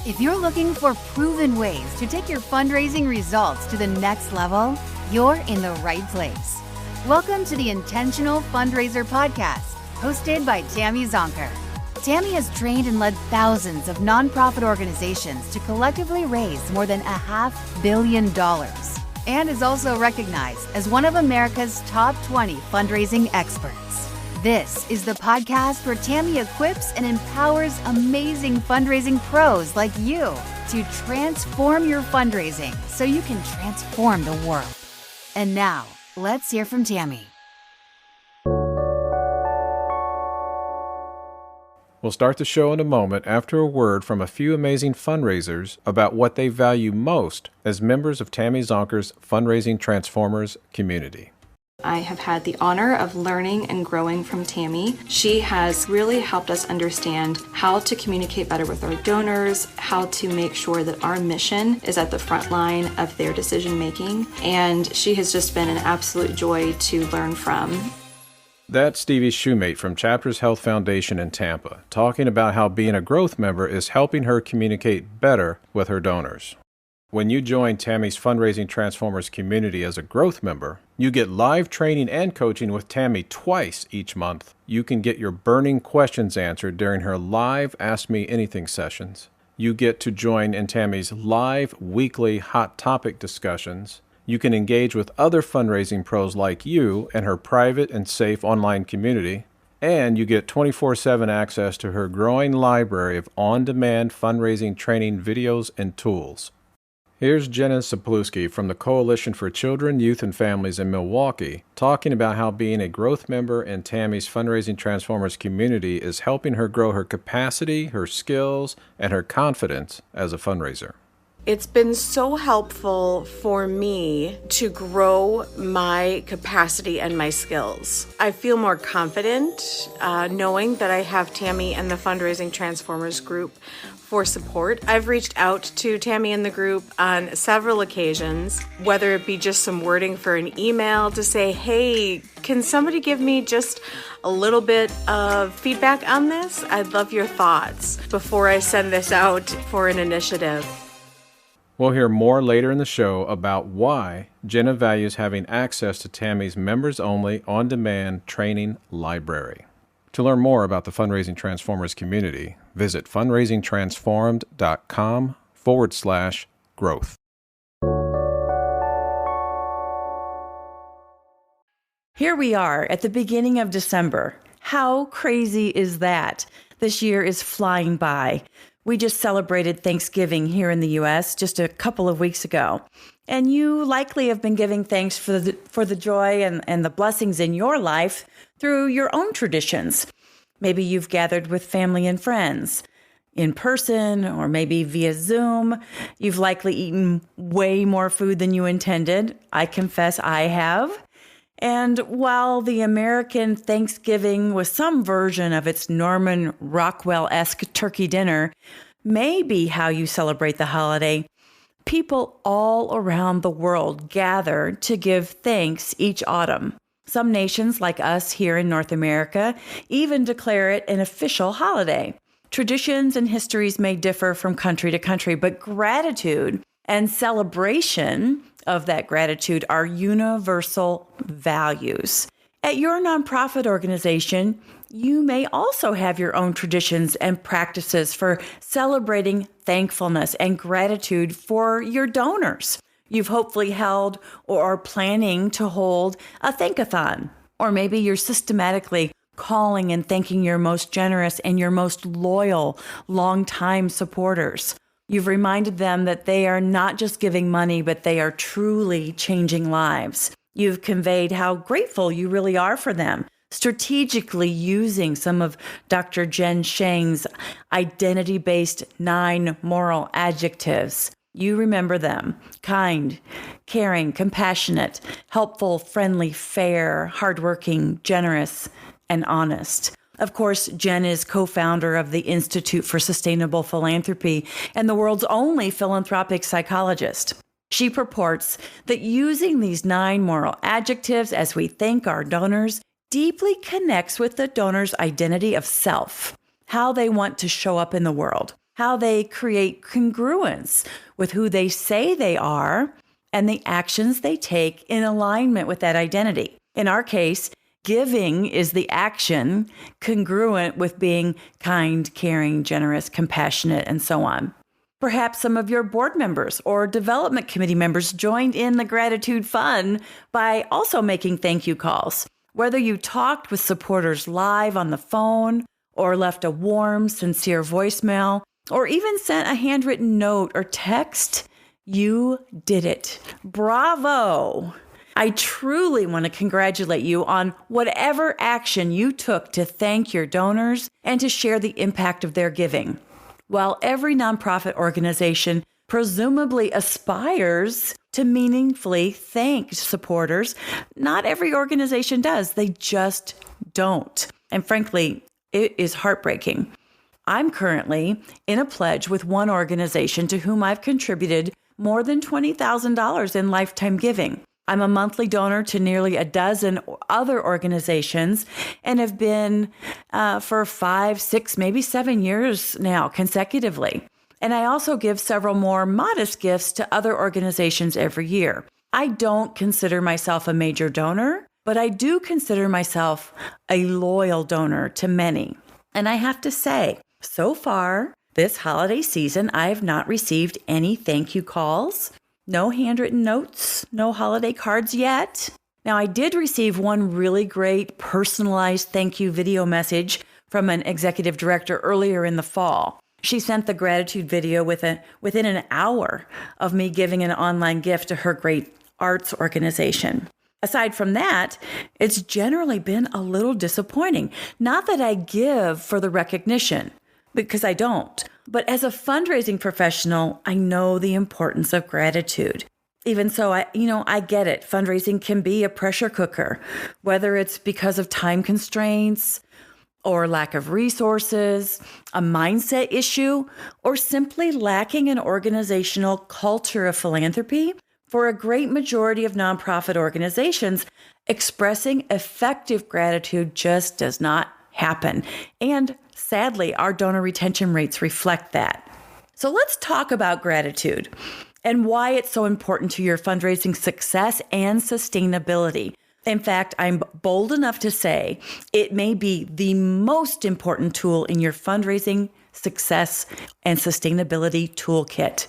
If you're looking for proven ways to take your fundraising results to the next level, you're in the right place. Welcome to the Intentional Fundraiser Podcast, hosted by Tammy Zonker. Tammy has trained and led thousands of nonprofit organizations to collectively raise more than $500 million and is also recognized as one of America's top 20 fundraising experts. This is the podcast where Tammy equips and empowers amazing fundraising pros like you to transform your fundraising so you can transform the world. And now, let's hear from Tammy. We'll start the show in a moment after a word from a few amazing fundraisers about what they value most as members of Tammy Zonker's Fundraising Transformers community. I have had the honor of learning and growing from Tammy. She has really helped us understand how to communicate better with our donors, how to make sure that our mission is at the front line of their decision making, and she has just been an absolute joy to learn from. That's Stevie Shoemate from Chapters Health Foundation in Tampa, talking about how being a growth member is helping her communicate better with her donors. When you join Tammy's Fundraising Transformers community as a growth member, you get live training and coaching with Tammy twice each month. You can get your burning questions answered during her live Ask Me Anything sessions. You get to join in Tammy's live weekly hot topic discussions. You can engage with other fundraising pros like you in her private and safe online community. And you get 24/7 access to her growing library of on-demand fundraising training videos and tools. Here's Jenna Sapluski from the Coalition for Children, Youth, and Families in Milwaukee talking about how being a growth member in Tammy's Fundraising Transformers community is helping her grow her capacity, her skills, and her confidence as a fundraiser. It's been so helpful for me to grow my capacity and my skills. I feel more confident knowing that I have Tammy and the Fundraising Transformers group for support. I've reached out to Tammy and the group on several occasions, whether it be just some wording for an email to say, hey, can somebody give me just a little bit of feedback on this? I'd love your thoughts before I send this out for an initiative. We'll hear more later in the show about why Jenna values having access to Tammy's members-only on-demand training library. To learn more about the Fundraising Transformers community, visit fundraisingtransformed.com/growth. Here we are at the beginning of December. How crazy is that? This year is flying by. We just celebrated Thanksgiving here in the U.S. just a couple of weeks ago. And you likely have been giving thanks for the joy and the blessings in your life through your own traditions. Maybe you've gathered with family and friends in person or maybe via Zoom. You've likely eaten way more food than you intended. I confess I have. And while the American Thanksgiving was some version of its Norman Rockwell-esque turkey dinner may be how you celebrate the holiday, people all around the world gather to give thanks each autumn. Some nations, like us here in North America, even declare it an official holiday. Traditions and histories may differ from country to country, but gratitude and celebration of that gratitude are universal values. At your nonprofit organization, you may also have your own traditions and practices for celebrating thankfulness and gratitude for your donors. You've hopefully held or are planning to hold a thankathon, or maybe you're systematically calling and thanking your most generous and your most loyal, longtime supporters. You've reminded them that they are not just giving money, but they are truly changing lives. You've conveyed how grateful you really are for them, strategically using some of Dr. Jen Shang's identity-based 9 moral adjectives. You remember them: kind, caring, compassionate, helpful, friendly, fair, hardworking, generous, and honest. Of course, Jen is co-founder of the Institute for Sustainable Philanthropy and the world's only philanthropic psychologist. She purports that using these 9 moral adjectives as we thank our donors deeply connects with the donor's identity of self, how they want to show up in the world, how they create congruence with who they say they are and the actions they take in alignment with that identity. In our case, giving is the action congruent with being kind, caring, generous, compassionate, and so on. Perhaps some of your board members or development committee members joined in the gratitude fun by also making thank you calls. Whether you talked with supporters live on the phone or left a warm, sincere voicemail, or even sent a handwritten note or text, you did it. Bravo! I truly want to congratulate you on whatever action you took to thank your donors and to share the impact of their giving. While every nonprofit organization presumably aspires to meaningfully thank supporters, not every organization does. They just don't. And frankly, it is heartbreaking. I'm currently in a pledge with one organization to whom I've contributed more than $20,000 in lifetime giving. I'm a monthly donor to nearly a dozen other organizations and have been for 5, 6, maybe 7 years now consecutively. And I also give several more modest gifts to other organizations every year. I don't consider myself a major donor, but I do consider myself a loyal donor to many. And I have to say, so far this holiday season, I have not received any thank you calls. No handwritten notes, no holiday cards yet. Now, I did receive one really great personalized thank you video message from an executive director earlier in the fall. She sent the gratitude video within an hour of me giving an online gift to her great arts organization. Aside from that, it's generally been a little disappointing. Not that I give for the recognition, because I don't. But as a fundraising professional, I know the importance of gratitude. Even so, I get it. Fundraising can be a pressure cooker, whether it's because of time constraints or lack of resources, a mindset issue, or simply lacking an organizational culture of philanthropy. For a great majority of nonprofit organizations, expressing effective gratitude just does not happen. And sadly, our donor retention rates reflect that. So let's talk about gratitude and why it's so important to your fundraising success and sustainability. In fact, I'm bold enough to say it may be the most important tool in your fundraising success and sustainability toolkit.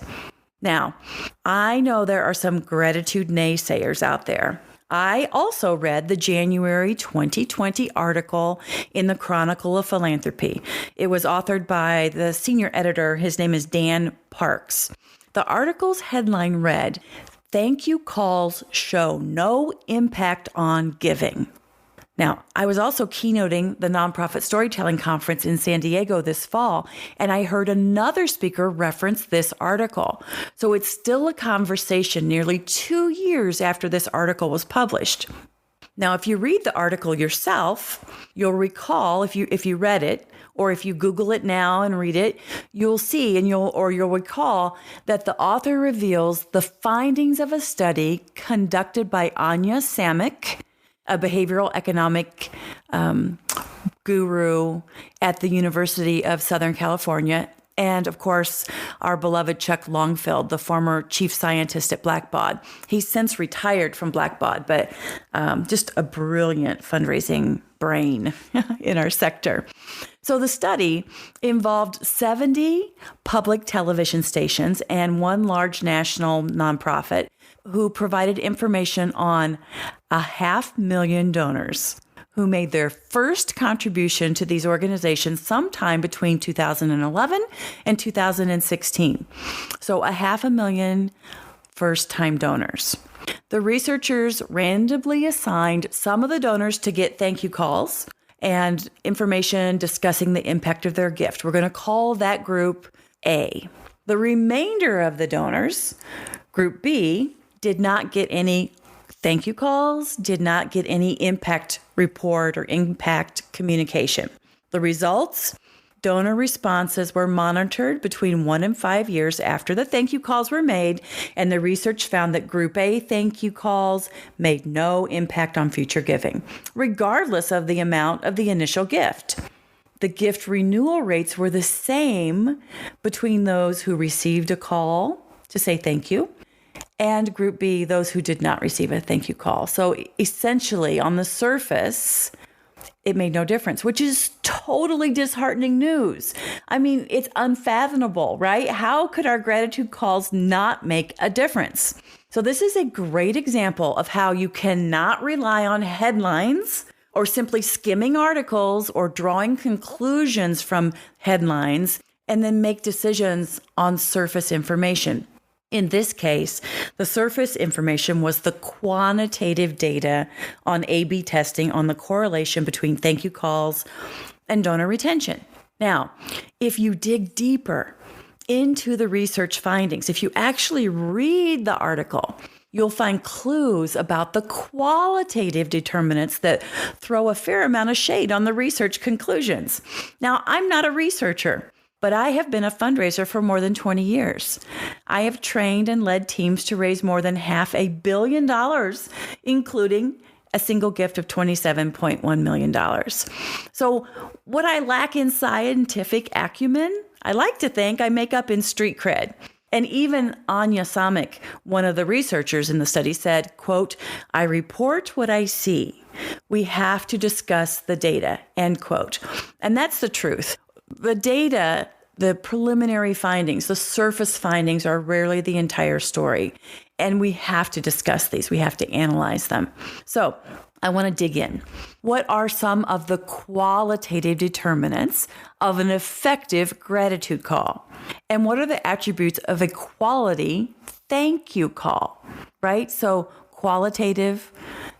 Now, I know there are some gratitude naysayers out there. I also read the January 2020 article in the Chronicle of Philanthropy. It was authored by the senior editor. His name is Dan Parks. The article's headline read, "Thank you calls show no impact on giving." Now, I was also keynoting the Nonprofit Storytelling Conference in San Diego this fall, and I heard another speaker reference this article. So it's still a conversation nearly 2 years after this article was published. Now, if you read the article yourself, you'll recall, if you read it, or if you Google it now and read it, you'll see you'll recall that the author reveals the findings of a study conducted by Anya Samek, a behavioral economic guru at the University of Southern California, and of course, our beloved Chuck Longfield, the former chief scientist at Blackbaud. He's since retired from Blackbaud, but just a brilliant fundraising brain in our sector. So the study involved 70 public television stations and one large national nonprofit who provided information on 500,000 donors who made their first contribution to these organizations sometime between 2011 and 2016. So 500,000 first-time donors. The researchers randomly assigned some of the donors to get thank you calls and information discussing the impact of their gift. We're going to call that group A. The remainder of the donors, group B, did not get any thank you calls, did not get any impact report or impact communication. The results? Donor responses were monitored between 1 and 5 years after the thank you calls were made, and the research found that Group A thank you calls made no impact on future giving, regardless of the amount of the initial gift. the gift renewal rates were the same between those who received a call to say thank you and Group B, those who did not receive a thank you call. So essentially, on the surface, it made no difference, which is totally disheartening news. I mean, it's unfathomable, right? How could our gratitude calls not make a difference? So this is a great example of how you cannot rely on headlines or simply skimming articles or drawing conclusions from headlines and then make decisions on surface information. In this case, the surface information was the quantitative data on A/B testing on the correlation between thank you calls and donor retention. Now, if you dig deeper into the research findings, if you actually read the article, you'll find clues about the qualitative determinants that throw a fair amount of shade on the research conclusions. Now, I'm not a researcher, but I have been a fundraiser for more than 20 years. I have trained and led teams to raise more than $500 million, including a single gift of $27.1 million. So what I lack in scientific acumen, I like to think I make up in street cred. And even Anya Samik, one of the researchers in the study, said, quote, "I report what I see. We have to discuss the data," end quote. And that's the truth. The data, the preliminary findings, the surface findings are rarely the entire story. And we have to discuss these. We have to analyze them. So I want to dig in. What are some of the qualitative determinants of an effective gratitude call? And what are the attributes of a quality thank you call, right? So qualitative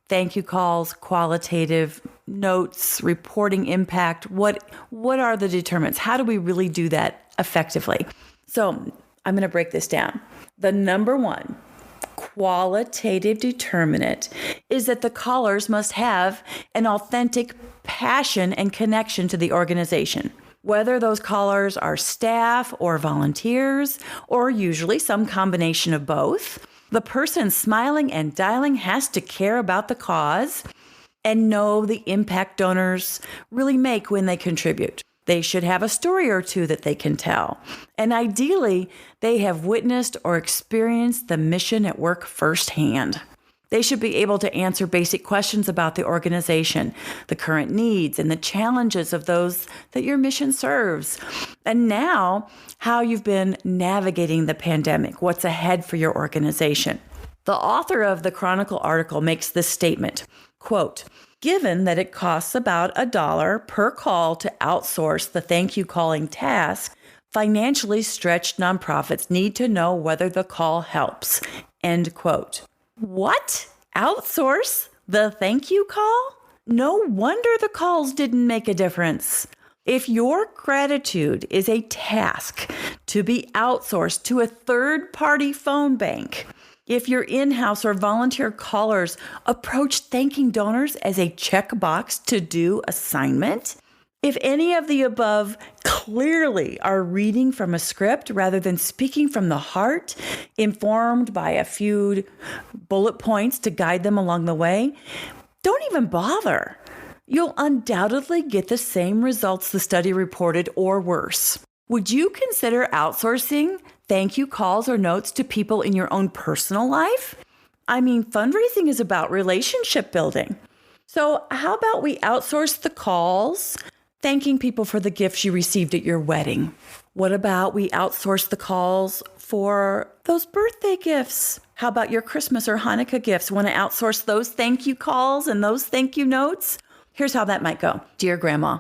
thank you calls, qualitative notes, reporting impact. What are the determinants? How do we really do that effectively? So I'm going to break this down. The number one qualitative determinant is that the callers must have an authentic passion and connection to the organization. Whether those callers are staff or volunteers, or usually some combination of both, the person smiling and dialing has to care about the cause and know the impact donors really make when they contribute. They should have a story or two that they can tell. And ideally, they have witnessed or experienced the mission at work firsthand. They should be able to answer basic questions about the organization, the current needs, and the challenges of those that your mission serves. And now, how you've been navigating the pandemic, what's ahead for your organization. The author of the Chronicle article makes this statement, quote, "Given that it costs about $1 per call to outsource the thank you calling task, financially stretched nonprofits need to know whether the call helps," end quote. What? Outsource the thank you call? No wonder the calls didn't make a difference. If your gratitude is a task to be outsourced to a third-party phone bank, if your in-house or volunteer callers approach thanking donors as a checkbox to-do assignment, if any of the above clearly are reading from a script rather than speaking from the heart, informed by a few bullet points to guide them along the way, don't even bother. You'll undoubtedly get the same results the study reported or worse. Would you consider outsourcing thank you calls or notes to people in your own personal life? I mean, fundraising is about relationship building. So how about we outsource the calls, thanking people for the gifts you received at your wedding? What about we outsource the calls for those birthday gifts? How about your Christmas or Hanukkah gifts? Want to outsource those thank you calls and those thank you notes? Here's how that might go. Dear Grandma,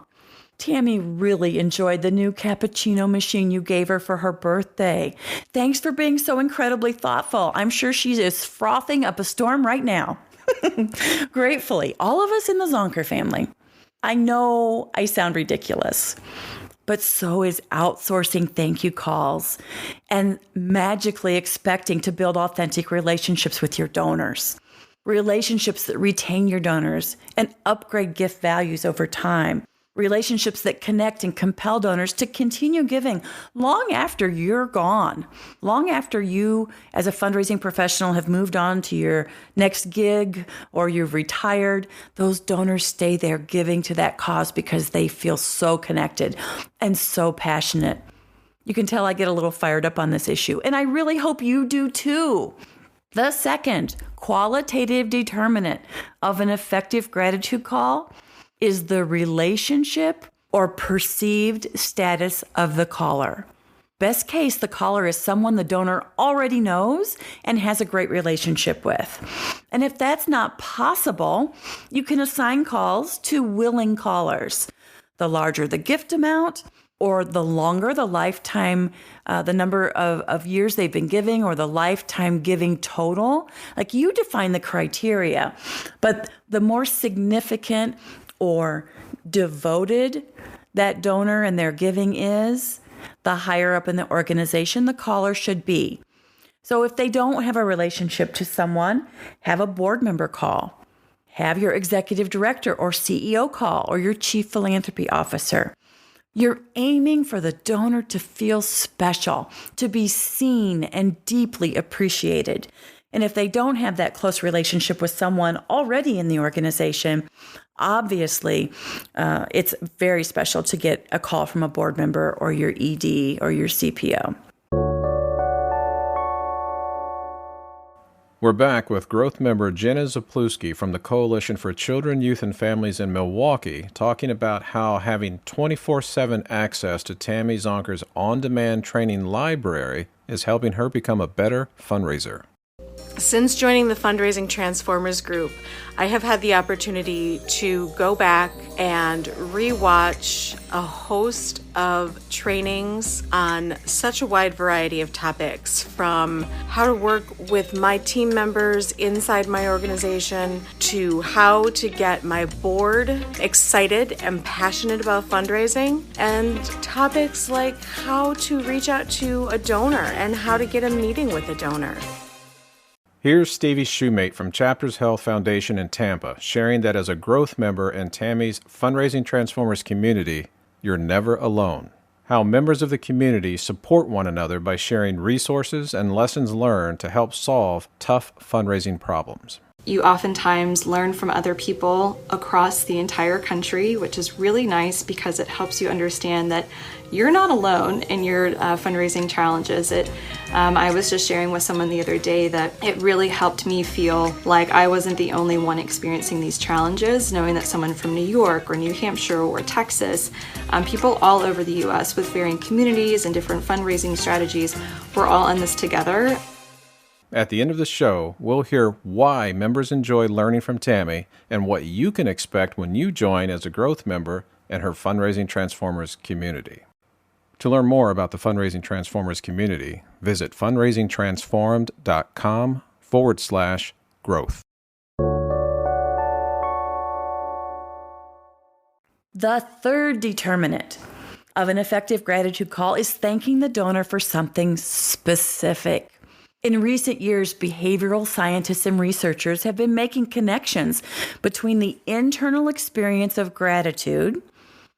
Tammy really enjoyed the new cappuccino machine you gave her for her birthday. Thanks for being so incredibly thoughtful. I'm sure she is frothing up a storm right now. Gratefully, all of us in the Zonker family. I know I sound ridiculous, but so is outsourcing thank you calls and magically expecting to build authentic relationships with your donors. Relationships that retain your donors and upgrade gift values over time. relationships that connect and compel donors to continue giving long after you're gone, long after you as a fundraising professional have moved on to your next gig or you've retired. Those donors stay there giving to that cause because they feel so connected and so passionate. You can tell I get a little fired up on this issue, and I really hope you do too. The second qualitative determinant of an effective gratitude call is the relationship or perceived status of the caller. Best case, the caller is someone the donor already knows and has a great relationship with. And if that's not possible, you can assign calls to willing callers. The larger the gift amount, or the longer the lifetime, the number of years they've been giving, or the lifetime giving total, like you define the criteria. But the more significant or devoted that donor and their giving is, the higher up in the organization the caller should be. So if they don't have a relationship to someone, have a board member call. Have your executive director or CEO call, or your chief philanthropy officer. You're aiming for the donor to feel special, to be seen and deeply appreciated. And if they don't have that close relationship with someone already in the organization, obviously, it's very special to get a call from a board member or your ED or your CPO. We're back with growth member Jenna Zapluski from the Coalition for Children, Youth, and Families in Milwaukee, talking about how having 24/7 access to Tammy Zonker's on-demand training library is helping her become a better fundraiser. Since joining the Fundraising Transformers group, I have had the opportunity to go back and rewatch a host of trainings on such a wide variety of topics, from how to work with my team members inside my organization to how to get my board excited and passionate about fundraising, and topics like how to reach out to a donor and how to get a meeting with a donor. Here's Stevie Shoemate from Chapters Health Foundation in Tampa, sharing that as a growth member in Tammy's Fundraising Transformers community, you're never alone. How members of the community support one another by sharing resources and lessons learned to help solve tough fundraising problems. You oftentimes learn from other people across the entire country, which is really nice because it helps you understand that you're not alone in your fundraising challenges. I was just sharing with someone the other day that it really helped me feel like I wasn't the only one experiencing these challenges, knowing that someone from New York or New Hampshire or Texas, people all over the U.S. with varying communities and different fundraising strategies, we're all in this together. At the end of the show, we'll hear why members enjoy learning from Tammy and what you can expect when you join as a growth member in her Fundraising Transformers community. To learn more about the Fundraising Transformers community, visit fundraisingtransformed.com/growth. The third determinant of an effective gratitude call is thanking the donor for something specific. In recent years, behavioral scientists and researchers have been making connections between the internal experience of gratitude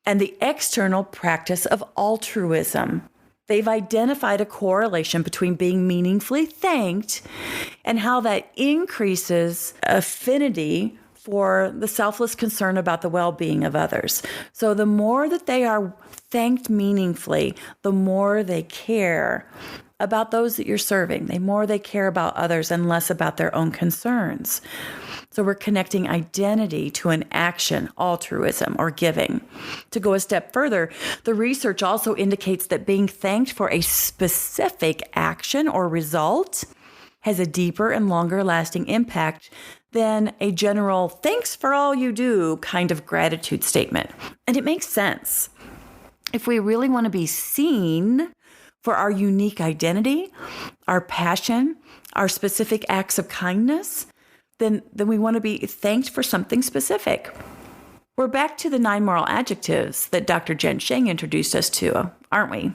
and the external practice of altruism. They've identified a correlation between being meaningfully thanked and how that increases affinity for the selfless concern about the well-being of others. So the more that they are thanked meaningfully, the more they care about those that you're serving, the more they care about others and less about their own concerns. So we're connecting identity to an action, altruism, or giving. To go a step further, the research also indicates that being thanked for a specific action or result has a deeper and longer lasting impact than a general thanks for all you do kind of gratitude statement. And it makes sense. If we really want to be seen for our unique identity, our passion, our specific acts of kindness, then we want to be thanked for something specific. We're back to the 9 moral adjectives that Dr. Jen Sheng introduced us to, aren't we?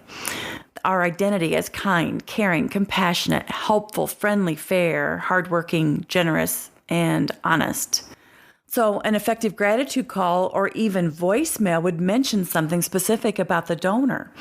Our identity as kind, caring, compassionate, helpful, friendly, fair, hardworking, generous, and honest. So an effective gratitude call or even voicemail would mention something specific about the donor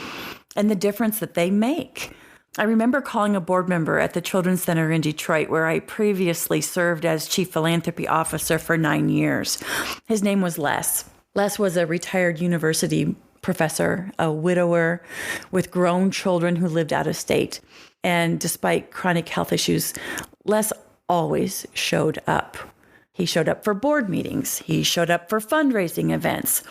and the difference that they make. I remember calling a board member at the Children's Center in Detroit, where I previously served as Chief Philanthropy Officer for 9 years. His name was Les. Les was a retired university professor, a widower with grown children who lived out of state. And despite chronic health issues, Les always showed up. He showed up for board meetings. He showed up for fundraising events,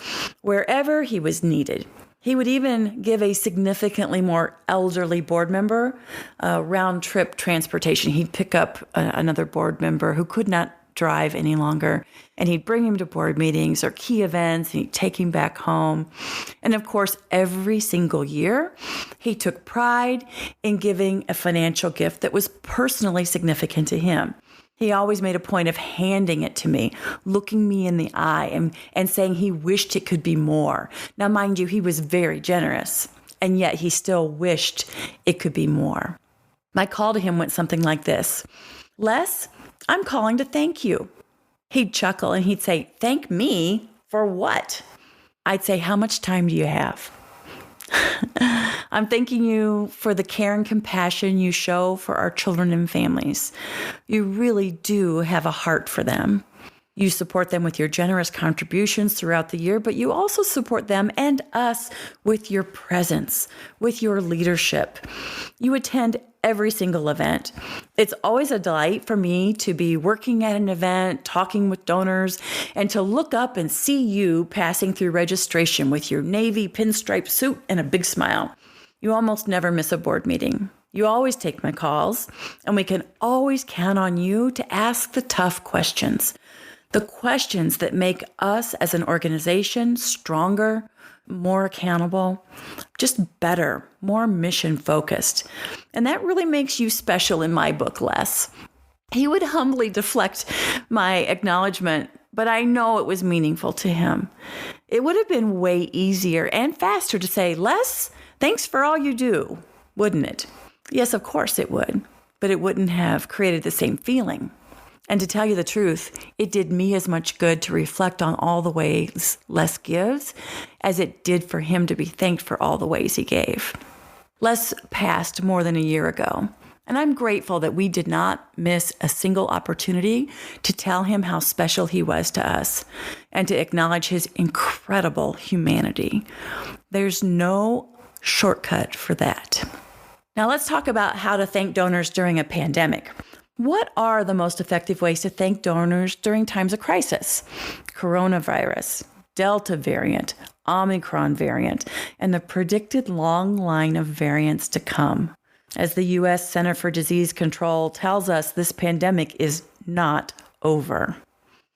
wherever he was needed. He would even give a significantly more elderly board member round-trip transportation. He'd pick up another board member who could not drive any longer, and he'd bring him to board meetings or key events, and he'd take him back home. And of course, every single year, he took pride in giving a financial gift that was personally significant to him. He always made a point of handing it to me, looking me in the eye and saying he wished it could be more. Now, mind you, he was very generous, and yet he still wished it could be more. My call to him went something like this: Les, I'm calling to thank you. He'd chuckle and he'd say, thank me for what? I'd say, how much time do you have? I'm thanking you for the care and compassion you show for our children and families. You really do have a heart for them. You support them with your generous contributions throughout the year, but you also support them and us with your presence, with your leadership. You attend every single event. It's always a delight for me to be working at an event, talking with donors, and to look up and see you passing through registration with your navy pinstripe suit and a big smile. You almost never miss a board meeting. You always take my calls, and we can always count on you to ask the tough questions. The questions that make us as an organization stronger, more accountable, just better, more mission focused. And that really makes you special in my book, Les. He would humbly deflect my acknowledgement, but I know it was meaningful to him. It would have been way easier and faster to say, Les, thanks for all you do, wouldn't it? Yes, of course it would, but it wouldn't have created the same feeling. And to tell you the truth, it did me as much good to reflect on all the ways Les gives as it did for him to be thanked for all the ways he gave. Les passed more than a year ago, and I'm grateful that we did not miss a single opportunity to tell him how special he was to us and to acknowledge his incredible humanity. There's no shortcut for that. Now let's talk about how to thank donors during a pandemic. What are the most effective ways to thank donors during times of crisis? Coronavirus, Delta variant, Omicron variant, and the predicted long line of variants to come. As the U.S. Center for Disease Control tells us, this pandemic is not over.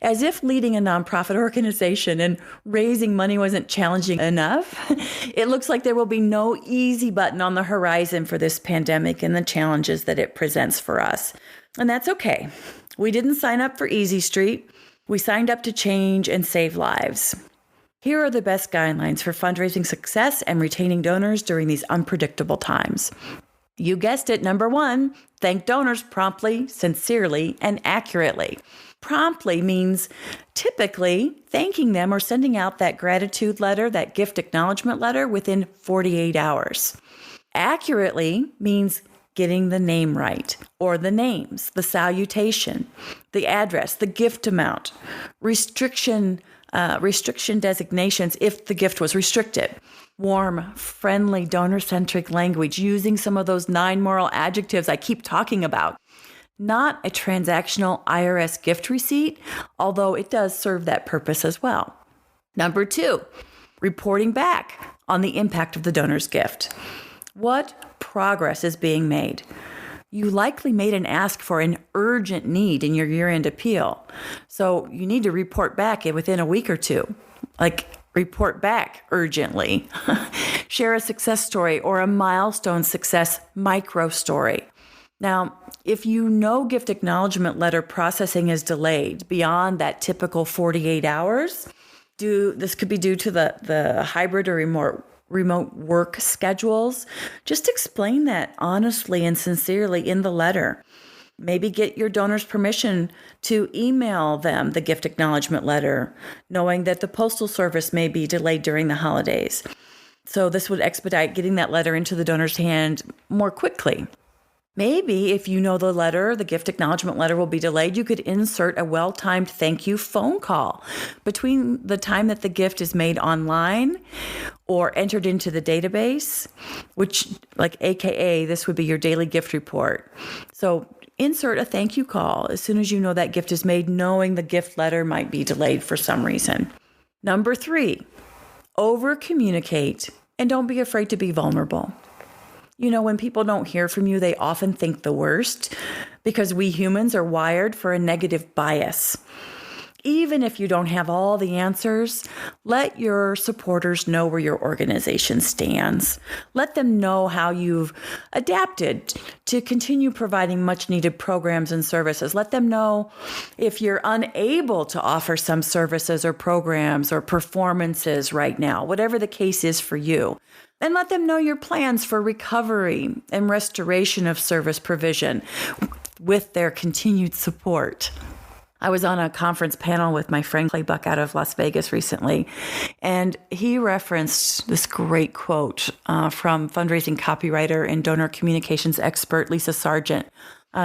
As if leading a nonprofit organization and raising money wasn't challenging enough, it looks like there will be no easy button on the horizon for this pandemic and the challenges that it presents for us. And that's okay. We didn't sign up for Easy Street. We signed up to change and save lives. Here are the best guidelines for fundraising success and retaining donors during these unpredictable times. You guessed it, number 1, thank donors promptly, sincerely, and accurately. Promptly means typically thanking them or sending out that gratitude letter, that gift acknowledgement letter within 48 hours. Accurately means getting the name right, or the names, the salutation, the address, the gift amount, restriction designations if the gift was restricted, warm, friendly, donor-centric language, using some of those 9 moral adjectives I keep talking about. Not a transactional IRS gift receipt, although it does serve that purpose as well. Number 2, reporting back on the impact of the donor's gift. What progress is being made? You likely made an ask for an urgent need in your year-end appeal. So you need to report back within a week or two. Like, report back urgently. Share a success story or a milestone success micro story. Now, if you know gift acknowledgement letter processing is delayed beyond that typical 48 hours, this could be due to the hybrid or remote work schedules. Just explain that honestly and sincerely in the letter. Maybe get your donor's permission to email them the gift acknowledgement letter, knowing that the postal service may be delayed during the holidays. So this would expedite getting that letter into the donor's hand more quickly. Maybe if you know the gift acknowledgement letter will be delayed, you could insert a well-timed thank you phone call between the time that the gift is made online or entered into the database, which AKA, this would be your daily gift report. So insert a thank you call as soon as you know that gift is made, knowing the gift letter might be delayed for some reason. Number 3, over-communicate and don't be afraid to be vulnerable. When people don't hear from you, they often think the worst because we humans are wired for a negative bias. Even if you don't have all the answers, let your supporters know where your organization stands. Let them know how you've adapted to continue providing much needed programs and services. Let them know if you're unable to offer some services or programs or performances right now, whatever the case is for you. And let them know your plans for recovery and restoration of service provision with their continued support. I was on a conference panel with my friend Clay Buck out of Las Vegas recently, and he referenced this great quote from fundraising copywriter and donor communications expert Lisa Sargent.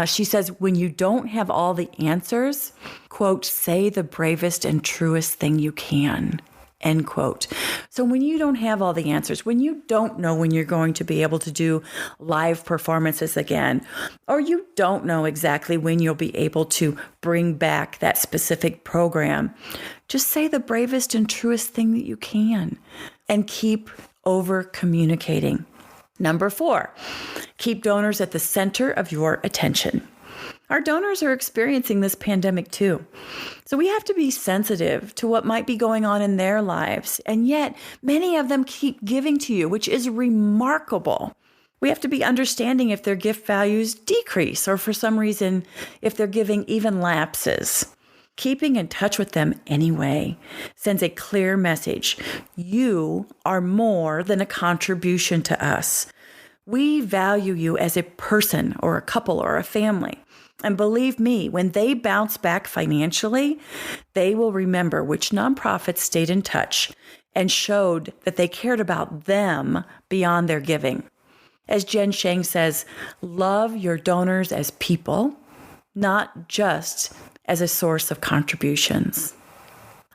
She says, when you don't have all the answers, quote, say the bravest and truest thing you can. End quote. So when you don't have all the answers, when you don't know when you're going to be able to do live performances again, or you don't know exactly when you'll be able to bring back that specific program, just say the bravest and truest thing that you can and keep over communicating. Number 4, keep donors at the center of your attention. Our donors are experiencing this pandemic too. So we have to be sensitive to what might be going on in their lives. And yet many of them keep giving to you, which is remarkable. We have to be understanding if their gift values decrease or for some reason, if their giving even lapses. Keeping in touch with them anyway sends a clear message. You are more than a contribution to us. We value you as a person or a couple or a family. And believe me, when they bounce back financially, they will remember which nonprofits stayed in touch and showed that they cared about them beyond their giving. As Jen Shang says, love your donors as people, not just as a source of contributions.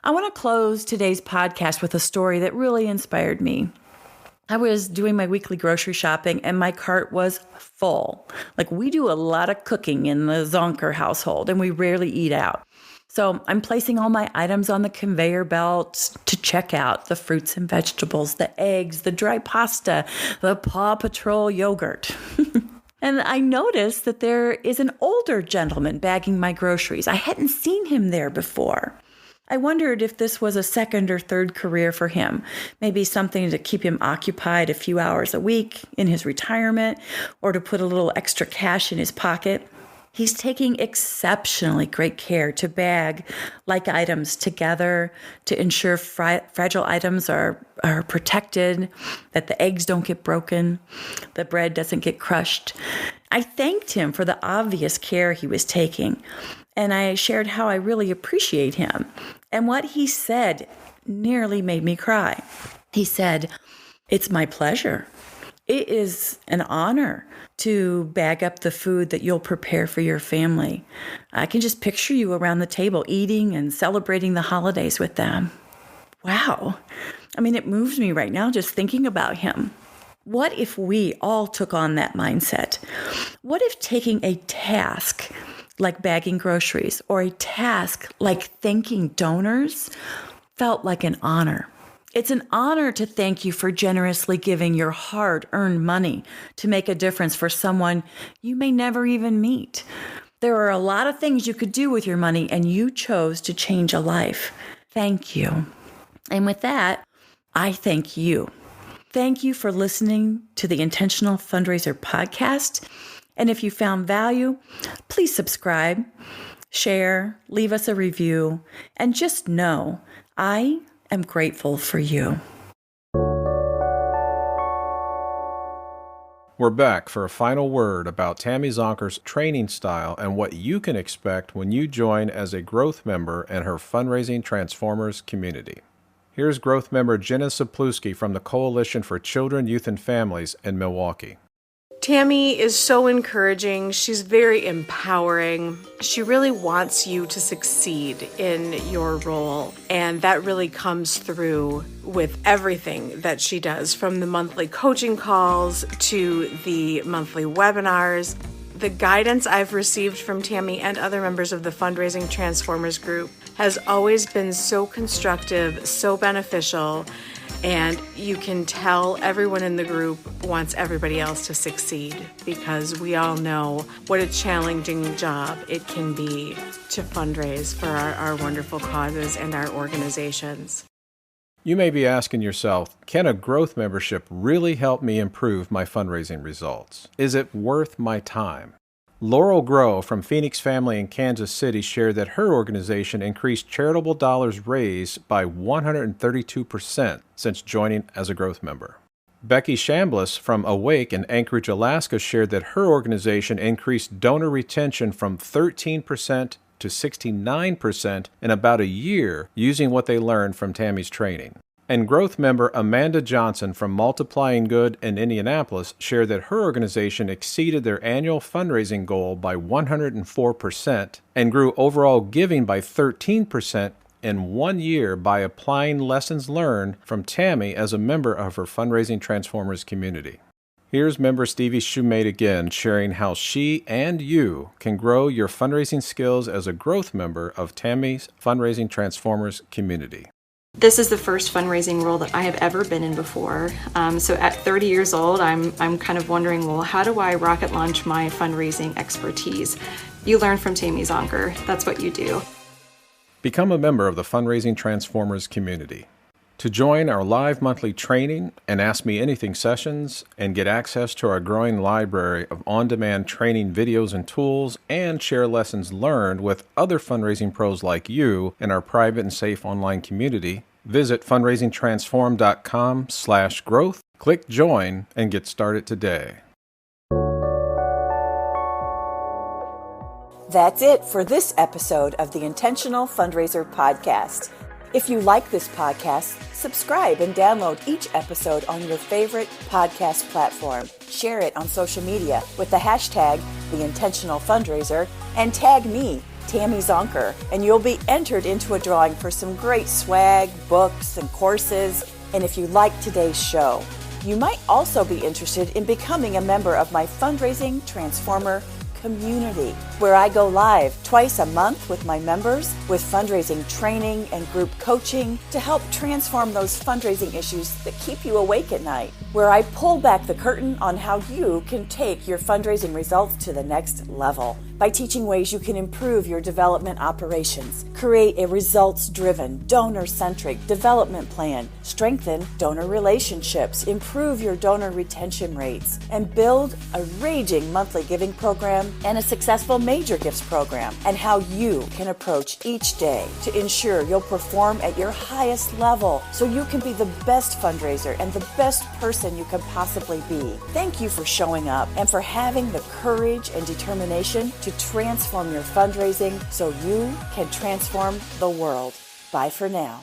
I want to close today's podcast with a story that really inspired me. I was doing my weekly grocery shopping and my cart was full. We do a lot of cooking in the Zonker household and we rarely eat out. So I'm placing all my items on the conveyor belt to check out the fruits and vegetables, the eggs, the dry pasta, the Paw Patrol yogurt. And I noticed that there is an older gentleman bagging my groceries. I hadn't seen him there before. I wondered if this was a second or third career for him, maybe something to keep him occupied a few hours a week in his retirement or to put a little extra cash in his pocket. He's taking exceptionally great care to bag like items together to ensure fragile items are protected, that the eggs don't get broken, the bread doesn't get crushed. I thanked him for the obvious care he was taking, and I shared how I really appreciate him. And what he said nearly made me cry. He said, "It's my pleasure. It is an honor to bag up the food that you'll prepare for your family. I can just picture you around the table eating and celebrating the holidays with them." Wow. It moves me right now just thinking about him. What if we all took on that mindset? What if taking a task like bagging groceries or a task like thanking donors felt like an honor? It's an honor to thank you for generously giving your hard-earned money to make a difference for someone you may never even meet. There are a lot of things you could do with your money, and you chose to change a life. Thank you. And with that, I thank you. Thank you for listening to the Intentional Fundraiser podcast. And if you found value, please subscribe, share, leave us a review, and just know I am grateful for you. We're back for a final word about Tammy Zonker's training style and what you can expect when you join as a growth member in her Fundraising Transformers community. Here's growth member Jenna Sapluski from the Coalition for Children, Youth, and Families in Milwaukee. Tammy is so encouraging. She's very empowering. She really wants you to succeed in your role. And that really comes through with everything that she does, from the monthly coaching calls to the monthly webinars. The guidance I've received from Tammy and other members of the Fundraising Transformers group has always been so constructive, so beneficial. And you can tell everyone in the group wants everybody else to succeed, because we all know what a challenging job it can be to fundraise for our wonderful causes and our organizations. You may be asking yourself, can a growth membership really help me improve my fundraising results? Is it worth my time? Laurel Groh from Phoenix Family in Kansas City shared that her organization increased charitable dollars raised by 132% since joining as a growth member. Becky Chambliss from Awake in Anchorage, Alaska shared that her organization increased donor retention from 13% to 69% in about a year using what they learned from Tammy's training. And growth member Amanda Johnson from Multiplying Good in Indianapolis shared that her organization exceeded their annual fundraising goal by 104% and grew overall giving by 13% in 1 year by applying lessons learned from Tammy as a member of her Fundraising Transformers community. Here's member Stevie Shumate again sharing how she and you can grow your fundraising skills as a growth member of Tammy's Fundraising Transformers community. This is the first fundraising role that I have ever been in before. So at 30 years old, I'm kind of wondering, well, how do I rocket launch my fundraising expertise? You learn from Tammy Zonker. That's what you do. Become a member of the Fundraising Transformers community. To join our live monthly training and Ask Me Anything sessions and get access to our growing library of on-demand training videos and tools and share lessons learned with other fundraising pros like you in our private and safe online community, visit fundraisingtransform.com/growth, click join, and get started today. That's it for this episode of the Intentional Fundraiser Podcast. If you like this podcast, subscribe and download each episode on your favorite podcast platform. Share it on social media with the hashtag #TheIntentionalFundraiser and tag me, Tammy Zonker, and you'll be entered into a drawing for some great swag, books, and courses. And if you like today's show, you might also be interested in becoming a member of my Fundraising Transformer community, where I go live twice a month with my members with fundraising training and group coaching to help transform those fundraising issues that keep you awake at night, where I pull back the curtain on how you can take your fundraising results to the next level by teaching ways you can improve your development operations, create a results-driven, donor-centric development plan, strengthen donor relationships, improve your donor retention rates, and build a raging monthly giving program and a successful major gifts program, and how you can approach each day to ensure you'll perform at your highest level so you can be the best fundraiser and the best person you can possibly be. Thank you for showing up and for having the courage and determination to transform your fundraising so you can transform the world. Bye for now.